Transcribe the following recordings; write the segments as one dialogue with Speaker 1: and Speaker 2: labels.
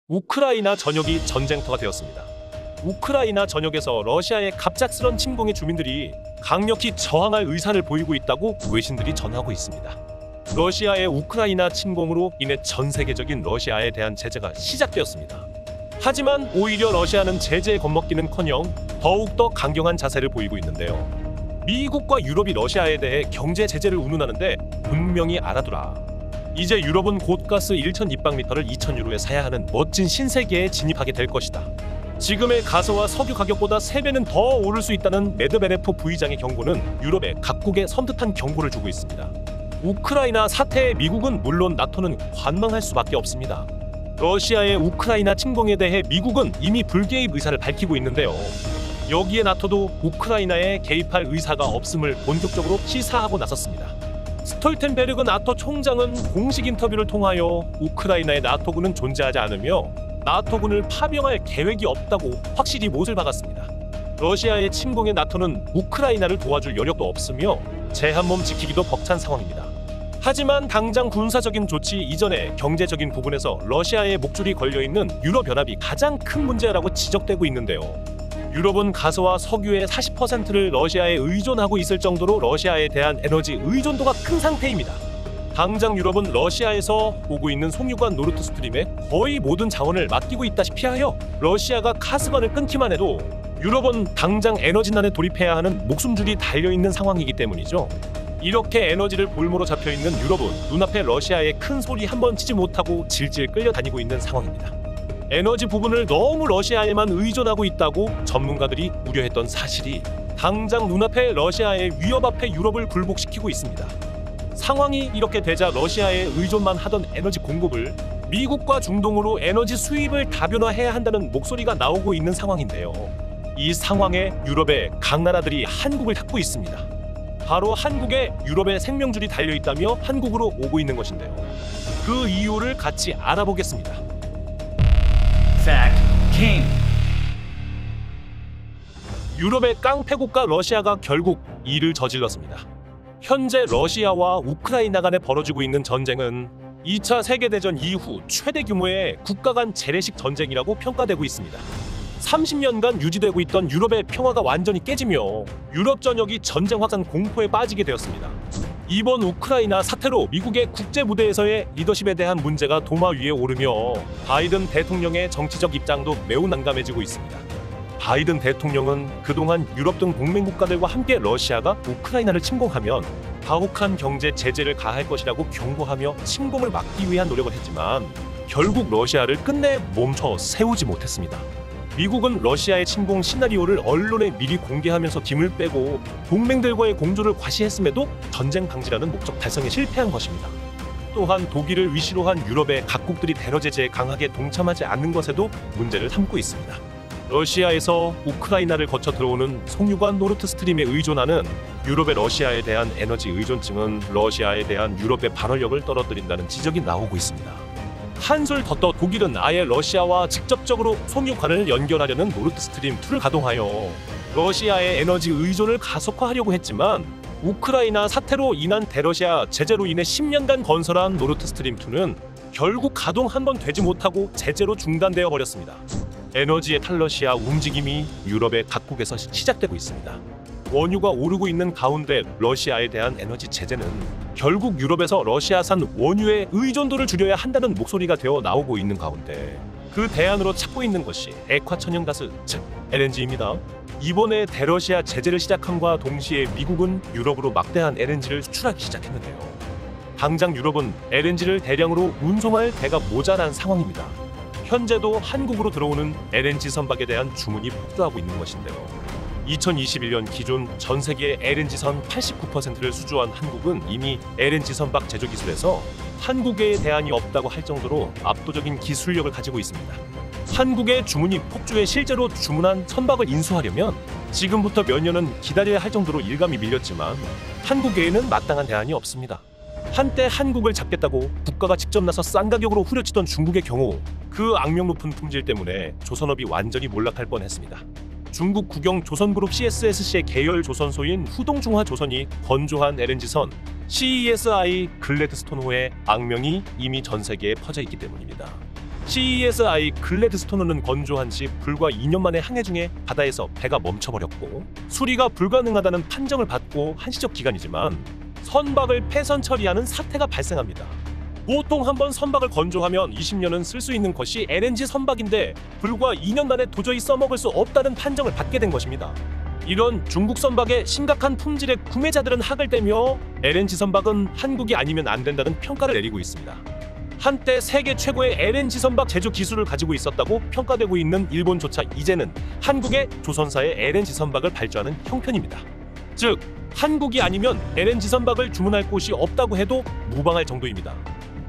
Speaker 1: 우크라이나 전역이 전쟁터가 되었습니다. 우크라이나 전역에서 러시아의 갑작스런 침공에 주민들이 강력히 저항할 의사를 보이고 있다고 외신들이 전하고 있습니다. 러시아의 우크라이나 침공으로 인해 전 세계적인 러시아에 대한 제재가 시작되었습니다. 하지만 오히려 러시아는 제재에 겁먹기는커녕 더욱더 강경한 자세를 보이고 있는데요. 미국과 유럽이 러시아에 대해 경제 제재를 운운하는데 분명히 알아두라. 이제 유럽은 곧 가스 1천 입방리터를 2,000유로에 사야 하는 멋진 신세계에 진입하게 될 것이다. 지금의 가스와 석유 가격보다 3배는 더 오를 수 있다는 메드베레프 부의장의 경고는 유럽의 각국에 섬뜩한 경고를 주고 있습니다. 우크라이나 사태에 미국은 물론 나토는 관망할 수밖에 없습니다. 러시아의 우크라이나 침공에 대해 미국은 이미 불개입 의사를 밝히고 있는데요. 여기에 나토도 우크라이나에 개입할 의사가 없음을 본격적으로 시사하고 나섰습니다. 스톨텐베르그 나토 총장은 공식 인터뷰를 통하여 우크라이나의 나토군은 존재하지 않으며 나토군을 파병할 계획이 없다고 확실히 못을 박았습니다. 러시아의 침공에 나토는 우크라이나를 도와줄 여력도 없으며 제 한 몸 지키기도 벅찬 상황입니다. 하지만 당장 군사적인 조치 이전에 경제적인 부분에서 러시아의 목줄이 걸려있는 유럽연합이 가장 큰 문제라고 지적되고 있는데요. 유럽은 가스와 석유의 40%를 러시아에 의존하고 있을 정도로 러시아에 대한 에너지 의존도가 큰 상태입니다. 당장 유럽은 러시아에서 오고 있는 송유관 노르트스트림의 거의 모든 자원을 맡기고 있다시피 하여 러시아가 가스관을 끊기만 해도 유럽은 당장 에너지난에 돌입해야 하는 목숨줄이 달려있는 상황이기 때문이죠. 이렇게 에너지를 볼모로 잡혀있는 유럽은 눈앞에 러시아의 큰 소리 한번 치지 못하고 질질 끌려다니고 있는 상황입니다. 에너지 부분을 너무 러시아에만 의존하고 있다고 전문가들이 우려했던 사실이 당장 눈앞에 러시아의 위협 앞에 유럽을 굴복시키고 있습니다. 상황이 이렇게 되자 러시아에 의존만 하던 에너지 공급을 미국과 중동으로 에너지 수입을 다변화해야 한다는 목소리가 나오고 있는 상황인데요. 이 상황에 유럽의 강나라들이 한국을 찾고 있습니다. 바로 한국에 유럽의 생명줄이 달려있다며 한국으로 오고 있는 것인데요. 그 이유를 같이 알아보겠습니다.
Speaker 2: Fact King.
Speaker 1: 유럽의 깡패국가 러시아가 결국 이를 저질렀습니다. 현재 러시아와 우크라이나 간에 벌어지고 있는 전쟁은 2차 세계대전 이후 최대 규모의 국가 간 재래식 전쟁이라고 평가되고 있습니다. 30년간 유지되고 있던 유럽의 평화가 완전히 깨지며 유럽 전역이 전쟁 확산 공포에 빠지게 되었습니다. 이번 우크라이나 사태로 미국의 국제 무대에서의 리더십에 대한 문제가 도마 위에 오르며 바이든 대통령의 정치적 입장도 매우 난감해지고 있습니다. 바이든 대통령은 그동안 유럽 등 동맹 국가들과 함께 러시아가 우크라이나를 침공하면 가혹한 경제 제재를 가할 것이라고 경고하며 침공을 막기 위한 노력을 했지만 결국 러시아를 끝내 멈춰 세우지 못했습니다. 미국은 러시아의 침공 시나리오를 언론에 미리 공개하면서 김을 빼고 동맹들과의 공조를 과시했음에도 전쟁 방지라는 목적 달성에 실패한 것입니다. 또한 독일을 위시로 한 유럽의 각국들이 테러 제재에 강하게 동참하지 않는 것에도 문제를 삼고 있습니다. 러시아에서 우크라이나를 거쳐 들어오는 송유관 노르트스트림에 의존하는 유럽의 러시아에 대한 에너지 의존증은 러시아에 대한 유럽의 반월력을 떨어뜨린다는 지적이 나오고 있습니다. 한술 더 떠 독일은 아예 러시아와 직접적으로 송유관을 연결하려는 노르트스트림 2를 가동하여 러시아의 에너지 의존을 가속화하려고 했지만 우크라이나 사태로 인한 대러시아 제재로 인해 10년간 건설한 노르트스트림 2는 결국 가동 한 번 되지 못하고 제재로 중단되어 버렸습니다. 에너지의 탈러시아 움직임이 유럽의 각국에서 시작되고 있습니다. 원유가 오르고 있는 가운데 러시아에 대한 에너지 제재는 결국 유럽에서 러시아산 원유의 의존도를 줄여야 한다는 목소리가 되어 나오고 있는 가운데 그 대안으로 찾고 있는 것이 액화천연가스, 즉 LNG입니다. 이번에 대러시아 제재를 시작함과 동시에 미국은 유럽으로 막대한 LNG를 수출하기 시작했는데요. 당장 유럽은 LNG를 대량으로 운송할 배가 모자란 상황입니다. 현재도 한국으로 들어오는 LNG 선박에 대한 주문이 폭주하고 있는 것인데요. 2021년 기준 전 세계 LNG선 89%를 수주한 한국은 이미 LNG 선박 제조 기술에서 한국에 대안이 없다고 할 정도로 압도적인 기술력을 가지고 있습니다. 한국의 주문이 폭주해 실제로 주문한 선박을 인수하려면 지금부터 몇 년은 기다려야 할 정도로 일감이 밀렸지만 한국에는 마땅한 대안이 없습니다. 한때 한국을 잡겠다고 국가가 직접 나서 싼 가격으로 후려치던 중국의 경우 그 악명 높은 품질 때문에 조선업이 완전히 몰락할 뻔했습니다. 중국 국영 조선그룹 CSSC의 계열 조선소인 후동중화조선이 건조한 LNG선 CESI 글래드스톤호의 악명이 이미 전 세계에 퍼져 있기 때문입니다. CESI 글래드스토너는 건조한 지 불과 2년 만에 항해 중에 바다에서 배가 멈춰버렸고 수리가 불가능하다는 판정을 받고 한시적 기간이지만 선박을 폐선 처리하는 사태가 발생합니다. 보통 한번 선박을 건조하면 20년은 쓸 수 있는 것이 LNG 선박인데 불과 2년 만에 도저히 써먹을 수 없다는 판정을 받게 된 것입니다. 이런 중국 선박의 심각한 품질에 구매자들은 학을 떼며 LNG 선박은 한국이 아니면 안 된다는 평가를 내리고 있습니다. 한때 세계 최고의 LNG 선박 제조 기술을 가지고 있었다고 평가되고 있는 일본조차 이제는 한국의 조선사의 LNG 선박을 발주하는 형편입니다. 즉, 한국이 아니면 LNG 선박을 주문할 곳이 없다고 해도 무방할 정도입니다.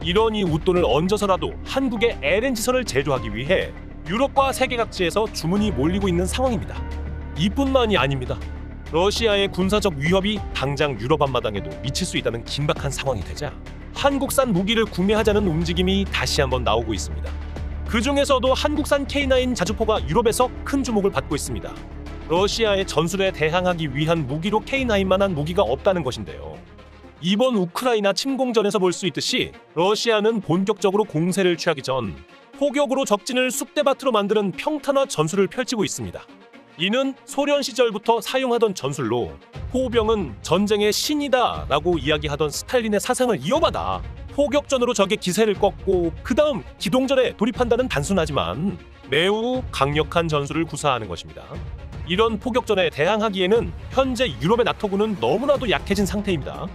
Speaker 1: 이러니 웃돈을 얹어서라도 한국의 LNG선을 제조하기 위해 유럽과 세계 각지에서 주문이 몰리고 있는 상황입니다. 이뿐만이 아닙니다. 러시아의 군사적 위협이 당장 유럽 앞마당에도 미칠 수 있다는 긴박한 상황이 되자 한국산 무기를 구매하자는 움직임이 다시 한번 나오고 있습니다. 그 중에서도 한국산 K9 자주포가 유럽에서 큰 주목을 받고 있습니다. 러시아의 전술에 대항하기 위한 무기로 K9만한 무기가 없다는 것인데요. 이번 우크라이나 침공전에서 볼 수 있듯이 러시아는 본격적으로 공세를 취하기 전 포격으로 적진을 쑥대밭으로 만드는 평탄화 전술을 펼치고 있습니다. 이는 소련 시절부터 사용하던 전술로 포병은 전쟁의 신이다 라고 이야기하던 스탈린의 사상을 이어받아 포격전으로 적의 기세를 꺾고 그 다음 기동전에 돌입한다는 단순하지만 매우 강력한 전술을 구사하는 것입니다. 이런 포격전에 대항하기에는 현재 유럽의 나토군은 너무나도 약해진 상태입니다.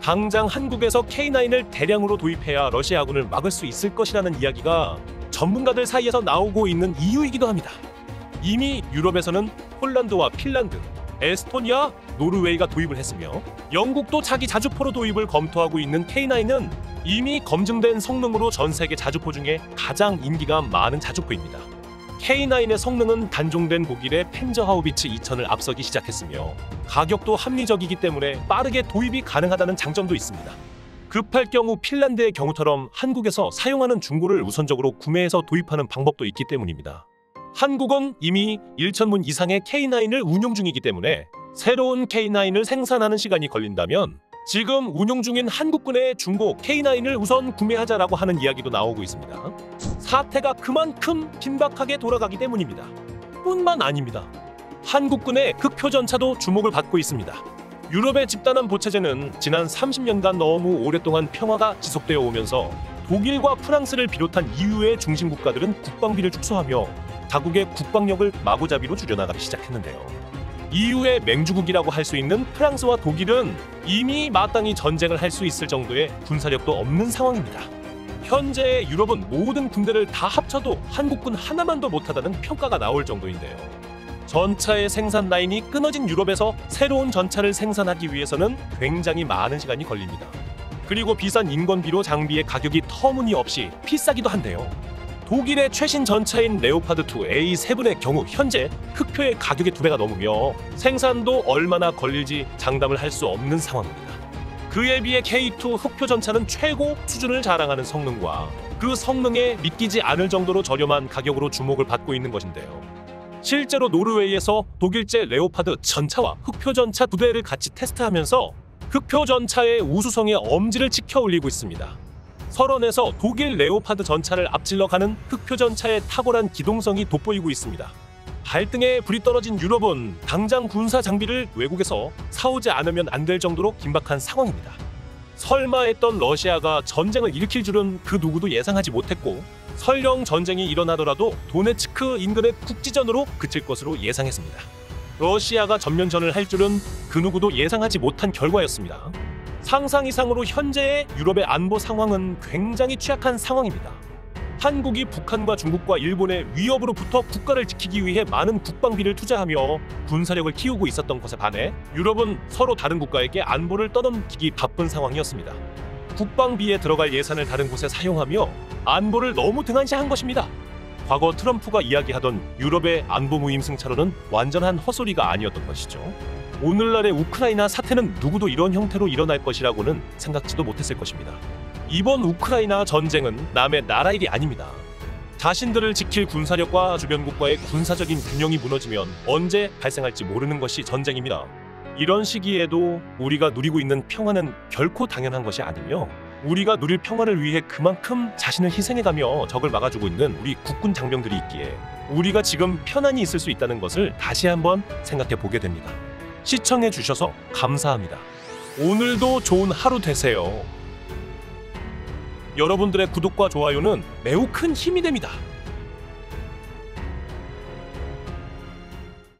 Speaker 1: 당장 한국에서 K9을 대량으로 도입해야 러시아군을 막을 수 있을 것이라는 이야기가 전문가들 사이에서 나오고 있는 이유이기도 합니다. 이미 유럽에서는 폴란드와 핀란드, 에스토니아, 노르웨이가 도입을 했으며 영국도 자기 자주포로 도입을 검토하고 있는 K9은 이미 검증된 성능으로 전 세계 자주포 중에 가장 인기가 많은 자주포입니다. K9의 성능은 단종된 독일의 펜저하우비츠 2000을 앞서기 시작했으며 가격도 합리적이기 때문에 빠르게 도입이 가능하다는 장점도 있습니다. 급할 경우 핀란드의 경우처럼 한국에서 사용하는 중고를 우선적으로 구매해서 도입하는 방법도 있기 때문입니다. 한국은 이미 1,000문 이상의 K9을 운용 중이기 때문에 새로운 K9을 생산하는 시간이 걸린다면 지금 운용 중인 한국군의 중고 K9을 우선 구매하자라고 하는 이야기도 나오고 있습니다. 사태가 그만큼 긴박하게 돌아가기 때문입니다. 뿐만 아닙니다. 한국군의 흑표전차도 주목을 받고 있습니다. 유럽의 집단한 보체제는 지난 30년간 너무 오랫동안 평화가 지속되어 오면서 독일과 프랑스를 비롯한 EU의 중심 국가들은 국방비를 축소하며 자국의 국방력을 마구잡이로 줄여나가기 시작했는데요. EU의 맹주국이라고 할 수 있는 프랑스와 독일은 이미 마땅히 전쟁을 할 수 있을 정도의 군사력도 없는 상황입니다. 현재 유럽은 모든 군대를 다 합쳐도 한국군 하나만도 못하다는 평가가 나올 정도인데요. 전차의 생산 라인이 끊어진 유럽에서 새로운 전차를 생산하기 위해서는 굉장히 많은 시간이 걸립니다. 그리고 비싼 인건비로 장비의 가격이 터무니없이 비싸기도 한데요. 독일의 최신 전차인 레오파드2 A7의 경우 현재 흑표의 가격의 2배가 넘으며 생산도 얼마나 걸릴지 장담을 할 수 없는 상황입니다. 그에 비해 K2 흑표 전차는 최고 수준을 자랑하는 성능과 그 성능에 믿기지 않을 정도로 저렴한 가격으로 주목을 받고 있는 것인데요. 실제로 노르웨이에서 독일제 레오파드 전차와 흑표 전차 2대를 같이 테스트하면서 흑표 전차의 우수성의 엄지를 치켜 올리고 있습니다. 설원에서 독일 레오파드 전차를 앞질러 가는 흑표 전차의 탁월한 기동성이 돋보이고 있습니다. 발등에 불이 떨어진 유럽은 당장 군사 장비를 외국에서 사오지 않으면 안 될 정도로 긴박한 상황입니다. 설마 했던 러시아가 전쟁을 일으킬 줄은 그 누구도 예상하지 못했고 설령 전쟁이 일어나더라도 도네츠크 인근의 국지전으로 그칠 것으로 예상했습니다. 러시아가 전면전을 할 줄은 그 누구도 예상하지 못한 결과였습니다. 상상 이상으로 현재의 유럽의 안보 상황은 굉장히 취약한 상황입니다. 한국이 북한과 중국과 일본의 위협으로부터 국가를 지키기 위해 많은 국방비를 투자하며 군사력을 키우고 있었던 것에 반해 유럽은 서로 다른 국가에게 안보를 떠넘기기 바쁜 상황이었습니다. 국방비에 들어갈 예산을 다른 곳에 사용하며 안보를 너무 등한시한 것입니다. 과거 트럼프가 이야기하던 유럽의 안보 무임 승차로는 완전한 헛소리가 아니었던 것이죠. 오늘날의 우크라이나 사태는 누구도 이런 형태로 일어날 것이라고는 생각지도 못했을 것입니다. 이번 우크라이나 전쟁은 남의 나라 일이 아닙니다. 자신들을 지킬 군사력과 주변국과의 군사적인 균형이 무너지면 언제 발생할지 모르는 것이 전쟁입니다. 이런 시기에도 우리가 누리고 있는 평화는 결코 당연한 것이 아니며 우리가 누릴 평화를 위해 그만큼 자신을 희생해가며 적을 막아주고 있는 우리 국군 장병들이 있기에 우리가 지금 편안히 있을 수 있다는 것을 다시 한번 생각해 보게 됩니다. 시청해 주셔서 감사합니다. 오늘도 좋은 하루 되세요. 여러분들의 구독과 좋아요는 매우 큰 힘이 됩니다.